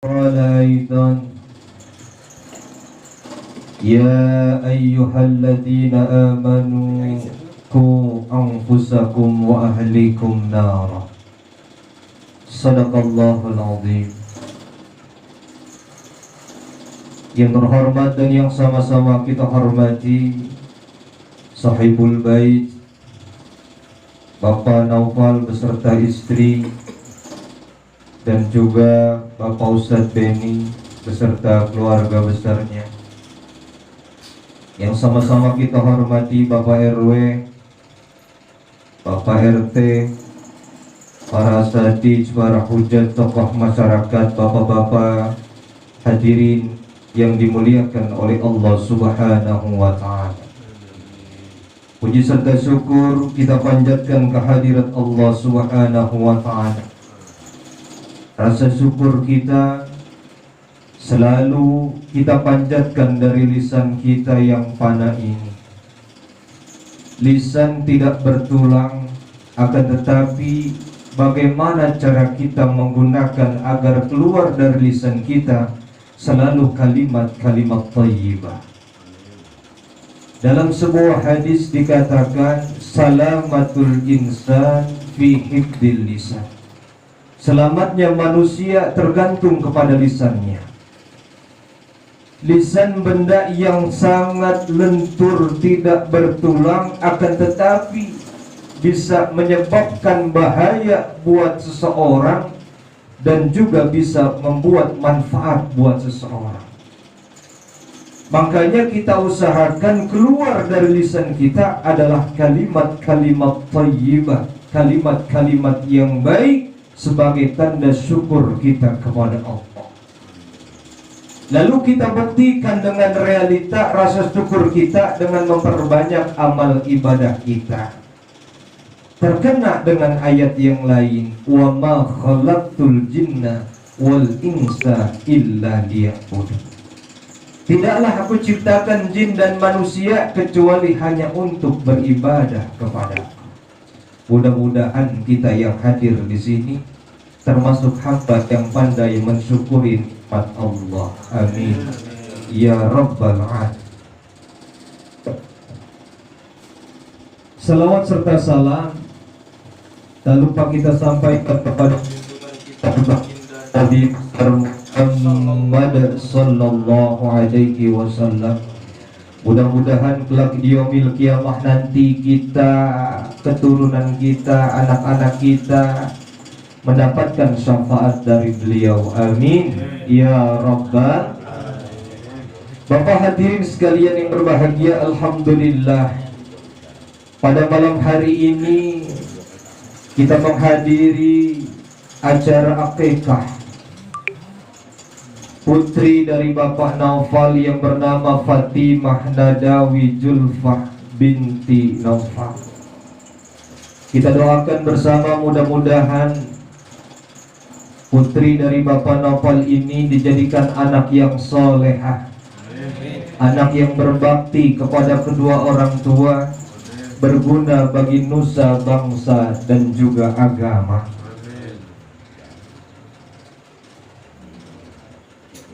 قال أيضا يا أيها الذين آمنوا قوا أنفسكم وأهليكم نارا صدق الله العظيم. Yang terhormat dan yang sama-sama kita hormati Sahibul Bait Bapak Naufal beserta istri, dan juga Bapak Ustadz Beni beserta keluarga besarnya. Yang sama-sama kita hormati Bapak RW, Bapak RT, para asatidz, para hujat, tokoh masyarakat, bapak-bapak, hadirin yang dimuliakan oleh Allah Subhanahu wa Ta'ala. Puji serta syukur kita panjatkan kehadirat Allah Subhanahu wa Ta'ala. Rasa syukur kita selalu kita panjatkan dari lisan kita yang fana ini. Lisan tidak bertulang, akan tetapi bagaimana cara kita menggunakan agar keluar dari lisan kita selalu kalimat-kalimat thayyibah. Dalam sebuah hadis dikatakan salamatul insan fi hifdzil lisan. Selamatnya manusia tergantung kepada lisannya. Lisan benda yang sangat lentur, tidak bertulang, akan tetapi bisa menyebabkan bahaya buat seseorang dan juga bisa membuat manfaat buat seseorang. Makanya kita usahakan keluar dari lisan kita adalah kalimat-kalimat thayyibah, kalimat-kalimat yang baik sebagai tanda syukur kita kepada Allah. Lalu kita buktikan dengan realita rasa syukur kita dengan memperbanyak amal ibadah kita. Terkena dengan ayat yang lain, wa ma khalaqtul jinna wal insa illa liya'budun. Tidaklah aku ciptakan jin dan manusia kecuali hanya untuk beribadah kepadaku. Mudah-mudahan kita yang hadir di sini termasuk hamba yang pandai mensyukuri nikmat Allah. Amin ya rabbal alamin. Salawat serta salam tak lupa kita sampaikan kepada Nabi Muhammad sallallahu alaihi wasallam. Mudah-mudahan kelak di yaumil kiamah nanti kita, keturunan kita, anak-anak kita mendapatkan syafaat dari beliau. Amin ya rabbal. Bapak hadirin sekalian yang berbahagia, alhamdulillah pada malam hari ini kita menghadiri acara akikah putri dari Bapak Naufal yang bernama Fatimah Nadawi Julfah binti Naufal. Kita doakan bersama, mudah-mudahan putri dari Bapak Naufal ini dijadikan anak yang solehah, anak yang berbakti kepada kedua orang tua, berguna bagi nusa bangsa dan juga agama.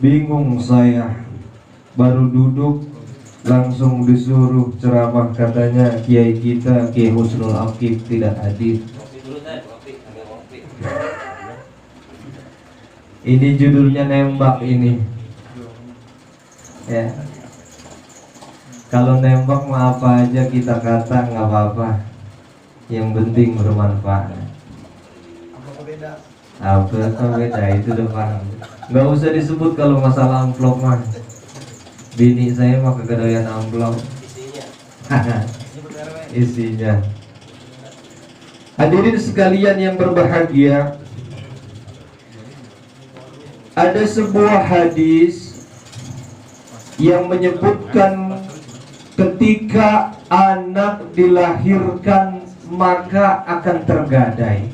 Bingung saya, baru duduk langsung disuruh ceramah, katanya kiai kita Kiai Husnul Aqib tidak hadir. Ini judulnya nembak ini ya. Kalau nembak mah apa aja kita kata nggak apa-apa, yang penting bermanfaat. Apa beda itu udah paham. Nggak usah disebut kalau masalah amplop mah. Bini saya mah kegedean amplop. Isinya. Hadirin sekalian yang berbahagia, ada sebuah hadis yang menyebutkan ketika anak dilahirkan maka akan tergadai.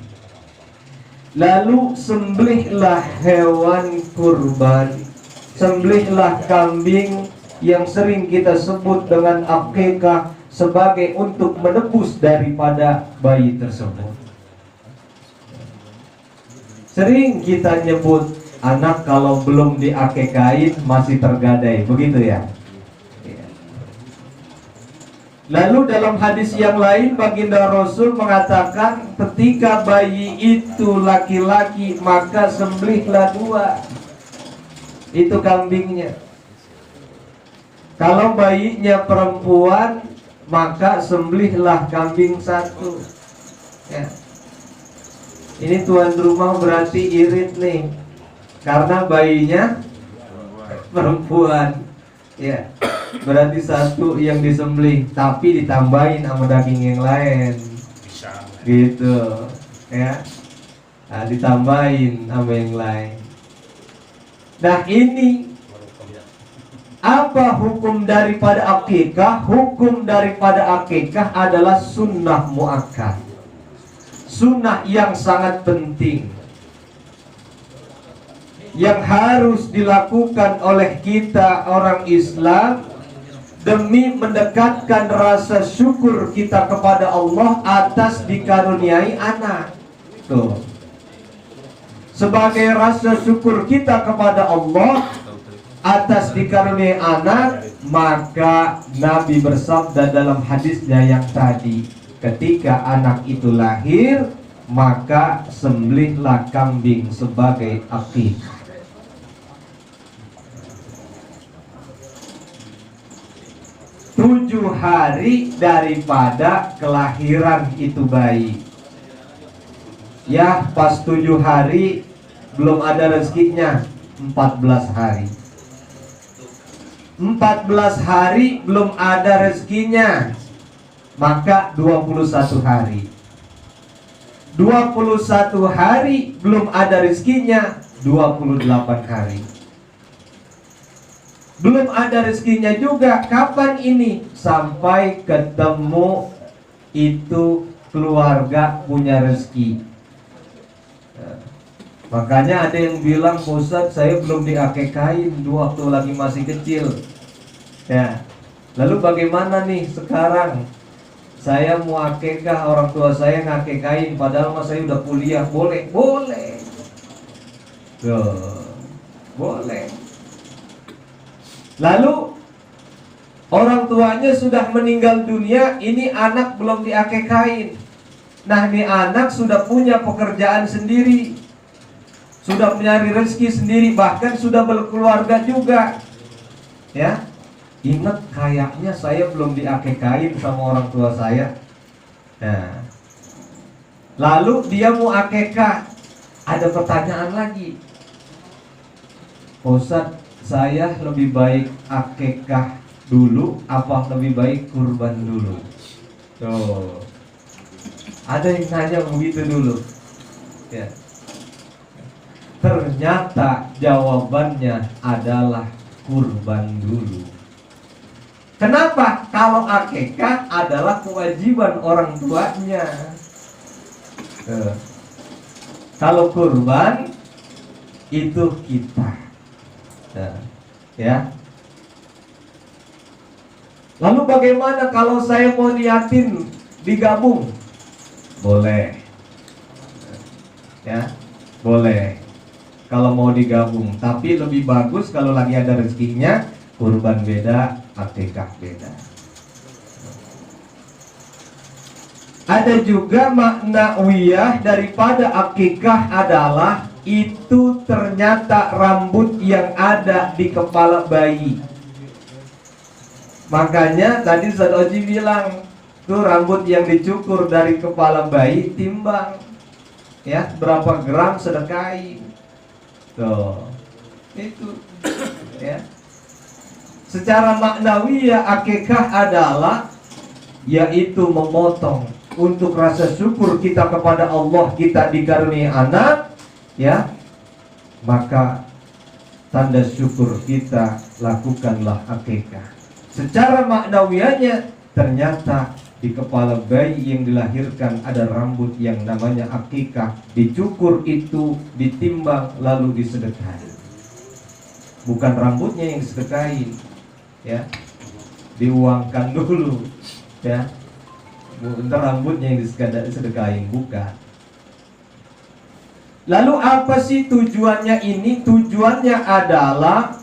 Lalu sembelihlah hewan kurban, sembelihlah kambing yang sering kita sebut dengan akikah sebagai untuk menebus daripada bayi tersebut. Sering kita nyebut anak kalau belum diakekain masih tergadai, begitu ya. Lalu dalam hadis yang lain baginda Rasul mengatakan ketika bayi itu laki-laki maka sembelihlah 2, itu kambingnya. Kalau bayinya perempuan maka sembelihlah kambing 1 ya. Ini tuan rumah berarti irit nih, karena bayinya perempuan ya, berarti 1 yang disembelih tapi ditambahin sama daging yang lain gitu ya. Nah, ditambahin sama yang lain. Nah, ini apa hukum daripada akikah? Hukum daripada akikah adalah sunnah muakkad, sunnah yang sangat penting, yang harus dilakukan oleh kita orang Islam demi mendekatkan rasa syukur kita kepada Allah atas dikaruniai anak. Tuh. Sebagai rasa syukur kita kepada Allah atas dikaruniai anak, maka Nabi bersabda dalam hadisnya yang tadi, ketika anak itu lahir maka sembelihlah kambing sebagai akikah. 7 hari daripada kelahiran itu bayi. Ya, pas 7 hari belum ada rezekinya, 14 hari. 14 hari belum ada rezekinya, maka 21 hari. 21 hari belum ada rezekinya, 28 hari. Belum ada rezekinya juga, kapan ini? Sampai ketemu itu keluarga punya rezeki. Makanya ada yang bilang, Ustaz saya belum diakekain waktu lagi masih kecil ya. Lalu bagaimana nih sekarang? Saya mau akekah, orang tua saya ngakekain padahal mas saya udah kuliah. Boleh? Boleh. Tuh, boleh. Lalu orang tuanya sudah meninggal dunia, ini anak belum diakekain. Nah, ini anak sudah punya pekerjaan sendiri, sudah mencari rezeki sendiri, bahkan sudah berkeluarga juga ya. Ingat, kayaknya saya belum diakekain sama orang tua saya. Nah, lalu dia mau akekah, ada pertanyaan lagi, Ustaz saya lebih baik akekah dulu apa lebih baik kurban dulu? Tuh, ada yang nanya begitu dulu ya. Ternyata jawabannya adalah kurban dulu. Kenapa? Kalau akekah adalah kewajiban orang tuanya. Kalau kurban itu kita. Ya. Lalu bagaimana kalau saya mau niatin digabung? Boleh. Ya, boleh. Kalau mau digabung, tapi lebih bagus kalau lagi ada rezekinya, kurban beda, akikah beda. Ada juga makna wiyah daripada akikah adalah itu ternyata rambut yang ada di kepala bayi. Makanya tadi Ustaz Oji bilang, tuh rambut yang dicukur dari kepala bayi timbang ya, berapa gram sedekahin. Tuh, itu ya. Secara maknawi ya, akikah adalah yaitu memotong untuk rasa syukur kita kepada Allah, kita dikaruniai anak ya, maka tanda syukur kita lakukanlah akikah. Secara maknawiannya ternyata di kepala bayi yang dilahirkan ada rambut yang namanya akikah, dicukur itu, ditimbang lalu disedekahin. Bukan rambutnya yang disedekahin ya, diuangkan dulu ya, bukan rambutnya yang disedekahin, bukan. Lalu apa sih tujuannya ini? Tujuannya adalah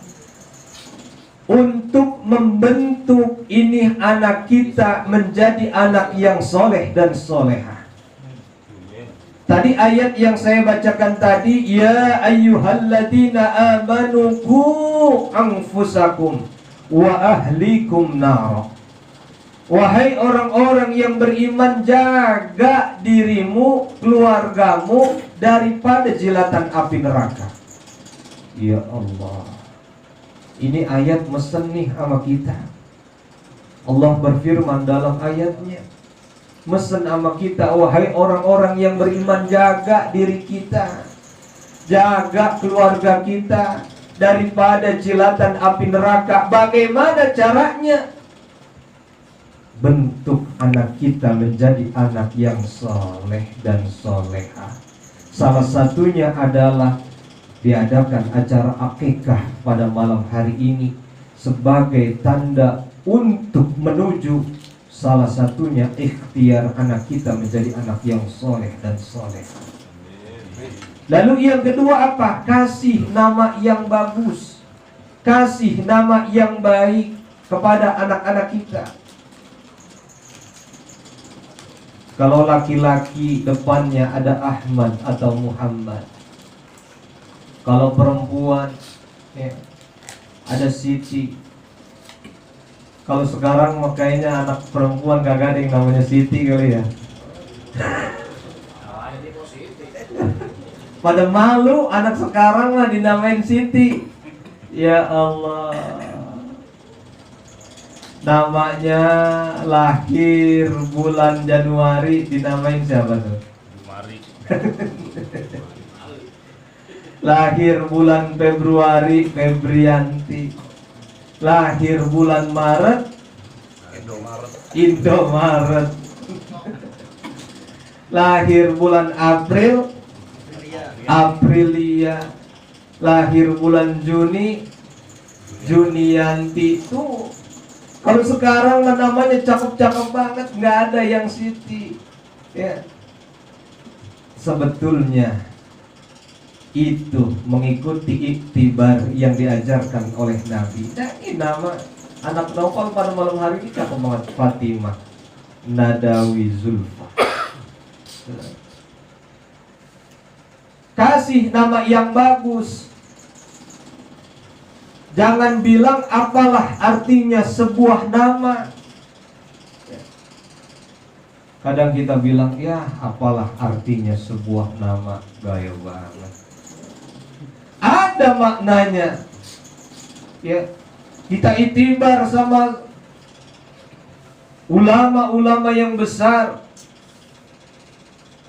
untuk membentuk ini anak kita menjadi anak yang soleh dan soleha. Tadi ayat yang saya bacakan tadi, ya ayyuhalladzina amanu qu anfusakum wa ahlikum nar. Wahai orang-orang yang beriman, jaga dirimu, keluargamu daripada jilatan api neraka. Ya Allah, ini ayat mesen nih sama kita. Allah berfirman dalam ayatnya, mesen sama kita, wahai orang-orang yang beriman, jaga diri kita, jaga keluarga kita daripada jilatan api neraka. Bagaimana caranya? Bentuk anak kita menjadi anak yang soleh dan soleha. Salah satunya adalah diadakan acara akikah pada malam hari ini sebagai tanda untuk menuju salah satunya ikhtiar anak kita menjadi anak yang soleh dan soleha. Lalu yang kedua apa? Kasih nama yang bagus, kasih nama yang baik kepada anak-anak kita. Kalau laki-laki depannya ada Ahmad atau Muhammad. Kalau perempuan ya, ada Siti. Kalau sekarang makanya anak perempuan gak ada yang namanya Siti kali ya. Pada malu anak sekarang lah dinamain Siti. Ya Allah. Namanya lahir bulan Januari dinamain siapa tuh? Lahir bulan Februari Febrianti. Lahir bulan Maret Indomaret. Lahir bulan April Aprilia. Lahir bulan Juni Junianti. Tuh, kalau sekarang namanya cakep-cakep banget, nggak ada yang Siti ya. Sebetulnya itu mengikuti iktibar yang diajarkan oleh Nabi. Nah, ini nama anak Naufal pada malam hari ini cakep banget. Fatimah Nadawi Zulfa. Kasih nama yang bagus. Jangan bilang apalah artinya sebuah nama. Kadang kita bilang, ya apalah artinya sebuah nama. Gaya banget. Ada maknanya. Ya, kita itibar sama ulama-ulama yang besar.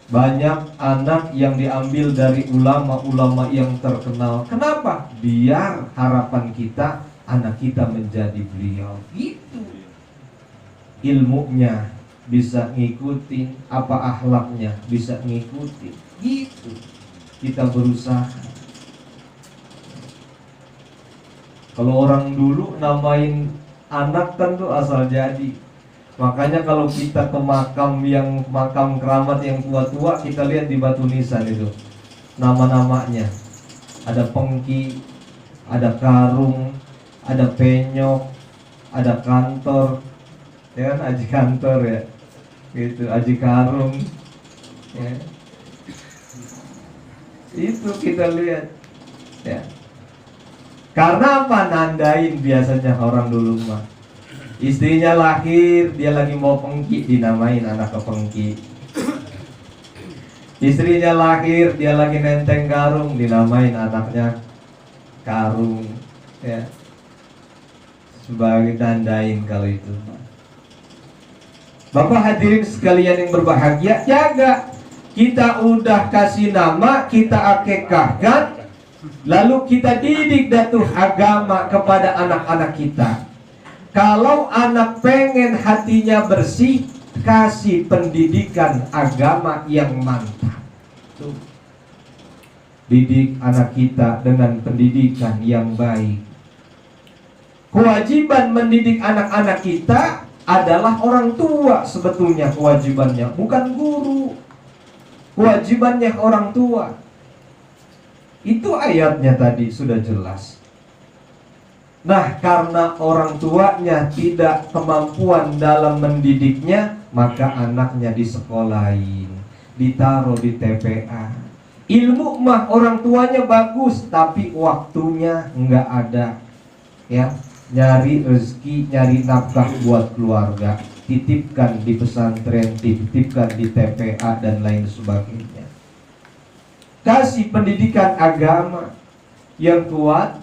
Banyak anak yang diambil dari ulama-ulama yang terkenal. Kenapa? Biar harapan kita anak kita menjadi beliau. Itu ilmunya bisa ngikutin, apa akhlaknya bisa ngikutin. Gitu kita berusaha. Kalau orang dulu namain anak kan tuh asal jadi. Makanya kalau kita ke makam keramat yang tua-tua, kita lihat di batu nisan itu nama-namanya. Ada Pengki, ada Karung, ada Penyok, ada Kantor, ya kan, Aji Kantor ya, gitu, Aji Karung, ya. Itu kita lihat, ya. Karena apa? Nandain biasanya orang dulu mah. Istrinya lahir, dia lagi mau Pengki, dinamain anak ke Pengki. Istrinya lahir, dia lagi nenteng karung, dinamain anaknya Karung, ya. Sebagai nandain kalau itu. Bapak hadirin sekalian yang berbahagia, jaga. Kita udah kasih nama, kita akikahkan, lalu kita didik datuh agama kepada anak-anak kita. Kalau anak pengen hatinya bersih, kasih pendidikan agama yang mantap. Tuh. Didik anak kita dengan pendidikan yang baik. Kewajiban mendidik anak-anak kita adalah orang tua sebetulnya kewajibannya, bukan guru. Kewajibannya orang tua. Itu ayatnya tadi sudah jelas. Nah, karena orang tuanya tidak kemampuan dalam mendidiknya, maka anaknya disekolahin, ditaruh di TPA. Ilmu mah orang tuanya bagus, tapi waktunya nggak ada. Ya, nyari rezeki, nyari nafkah buat keluarga, titipkan di pesantren, titipkan di TPA dan lain sebagainya. Kasih pendidikan agama yang kuat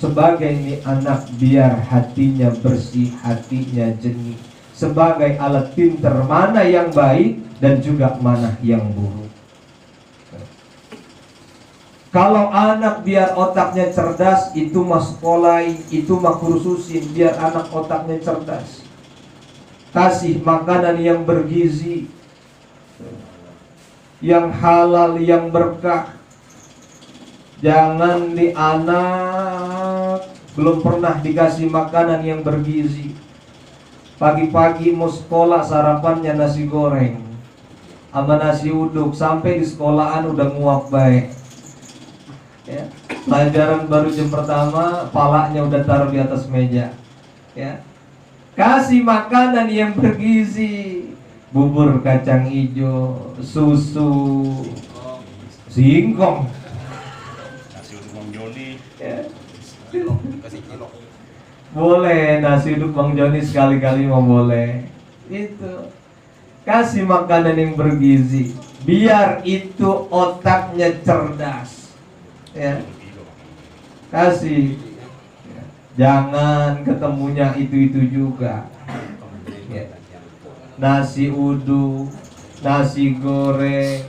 sebagai ini anak, biar hatinya bersih, hatinya jernih, sebagai alat pinter mana yang baik dan juga mana yang buruk. Kalau anak biar otaknya cerdas, itu mah sekolahin, itu mah kursusin biar anak otaknya cerdas. Kasih makanan yang bergizi, yang halal, yang berkah. Jangan di anak belum pernah dikasih makanan yang bergizi, pagi-pagi mau sekolah sarapannya nasi goreng sama nasi uduk, sampai di sekolahan udah nguap baik. Ya, pelajaran baru jam pertama, palanya udah taruh di atas meja. Ya, kasih makanan yang bergizi, bubur kacang hijau, susu, singkong. Ya. Boleh nasi uduk Bang Joni sekali-kali mau boleh. Itu kasih makanan yang bergizi, biar itu otaknya cerdas. Ya, kasih. Ya. Jangan ketemunya itu juga. Ya. Nasi uduk, nasi goreng.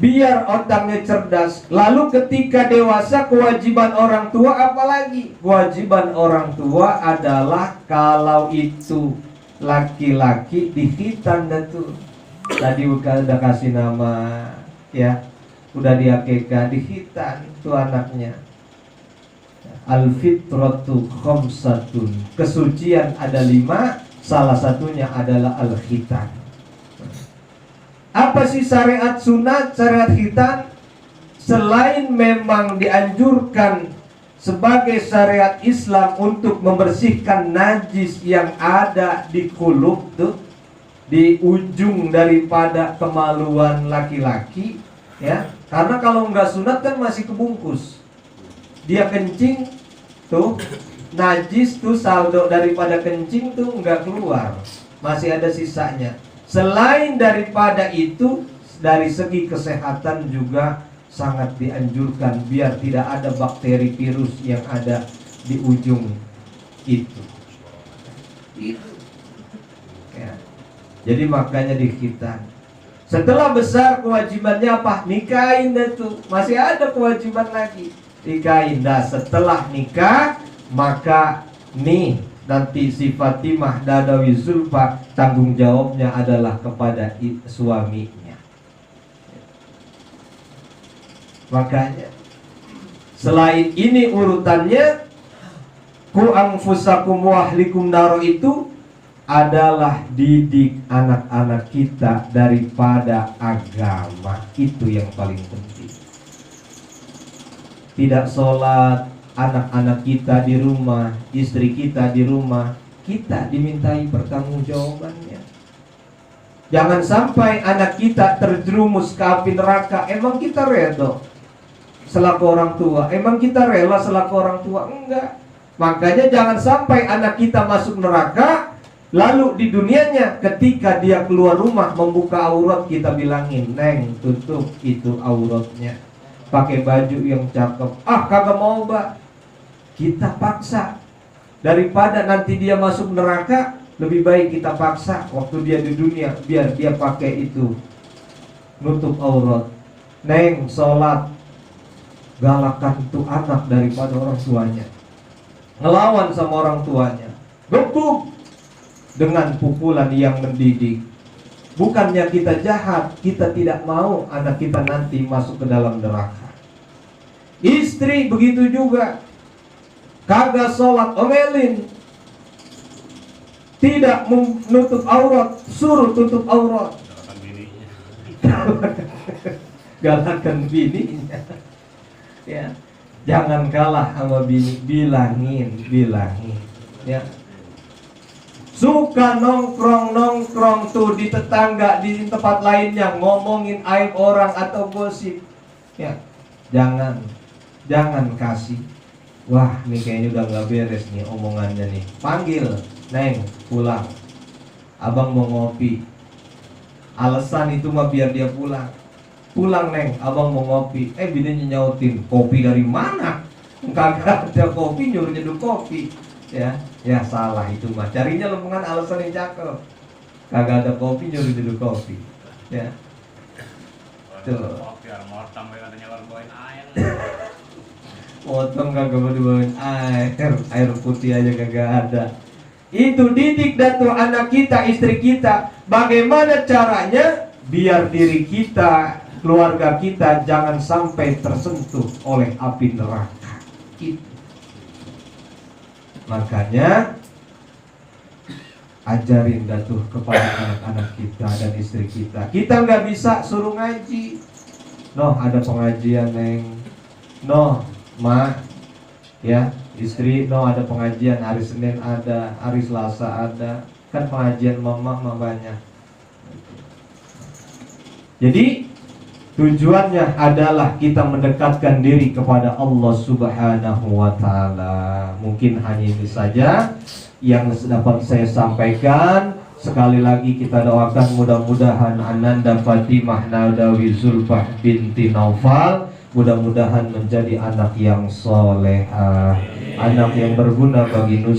Biar otaknya cerdas. Lalu ketika dewasa, kewajiban orang tua apalagi? Kewajiban orang tua adalah kalau itu laki-laki dikhitan dah tuh. Tadi udah kasih nama, ya, udah diakekah, dikhitan tuh anaknya. Al-fitratu khamsatun. Kesucian ada 5, salah satunya adalah al-khitan. Apa sih syariat sunat, syariat khitan? Selain memang dianjurkan sebagai syariat Islam untuk membersihkan najis yang ada di kulub tuh, di ujung daripada kemaluan laki-laki, ya. Karena kalau nggak sunat kan masih kebungkus. Dia kencing tuh, najis tuh, saldo daripada kencing tuh nggak keluar, masih ada sisanya. Selain daripada itu, dari segi kesehatan juga sangat dianjurkan biar tidak ada bakteri virus yang ada di ujung itu. Ya. Jadi makanya dikhitan. Setelah besar kewajibannya apa? Nikahin dah tuh. Masih ada kewajiban lagi. Nikahin dah. Setelah nikah, maka nih nanti si Fatimah Dadawi Zulfa tanggung jawabnya adalah kepada suaminya. Makanya selain ini urutannya, ku anfusakum wa ahlikum naro, itu adalah didik anak-anak kita daripada agama. Itu yang paling penting. Tidak sholat anak-anak kita di rumah, istri kita di rumah, kita dimintai pertanggungjawabannya. Jangan sampai anak kita terjerumus ke api neraka. Emang kita redo selaku orang tua? Emang kita rela selaku orang tua? Enggak. Makanya jangan sampai anak kita masuk neraka, lalu di dunianya ketika dia keluar rumah membuka aurat, kita bilangin, "Neng, tutup itu auratnya, pakai baju yang cakep." Ah, kagak mau, Mbak. Kita paksa. Daripada nanti dia masuk neraka, lebih baik kita paksa waktu dia di dunia, biar dia pakai itu, nutup aurat. Neng, sholat. Galakan tuh anak daripada orang tuanya, ngelawan sama orang tuanya, gebuk dengan pukulan yang mendidik. Bukannya kita jahat, kita tidak mau anak kita nanti masuk ke dalam neraka. Istri begitu juga. Kagak sholat, omelin. Tidak menutup aurat, suruh tutup aurat. Galakan bininya. Ya, jangan kalah sama bini, bilangin. Ya, suka nongkrong tuh di tetangga, di tempat lainnya ngomongin aib orang atau gosip. Ya, jangan kasih. Wah, ini kayaknya udah gak beres nih omongannya nih. Panggil, Neng, pulang. Abang mau ngopi. Alasan itu mah biar dia pulang. Pulang, Neng, abang mau ngopi. Bininya nyautin, kopi dari mana? Kagak ada kopi, nyuruh nyeduh kopi. Ya salah itu mah. Carinya lempengan alasan yang cakep. Kagak ada kopi, nyuruh nyeduh kopi. Ya. Tuh. Potong kagak mau dibawain air putih aja kagak ada. Itu didik datu anak kita, istri kita. Bagaimana caranya biar diri kita, keluarga kita jangan sampai tersentuh oleh api neraka. Itu. Makanya ajarin datu kepada anak-anak kita dan istri kita. Kita nggak bisa suruh ngaji. Noh, ada pengajian, Neng. Noh, Ma, ya, istri, no, ada pengajian hari Senin ada, hari Selasa ada. Kan pengajian mama banyak. Jadi tujuannya adalah kita mendekatkan diri kepada Allah Subhanahu wa ta'ala. Mungkin hanya ini saja yang dapat saya sampaikan. Sekali lagi kita doakan mudah-mudahan Ananda Fatimah Nadawi Zulfah binti Naufal mudah-mudahan menjadi anak yang solehah, anak yang berguna bagi nusa.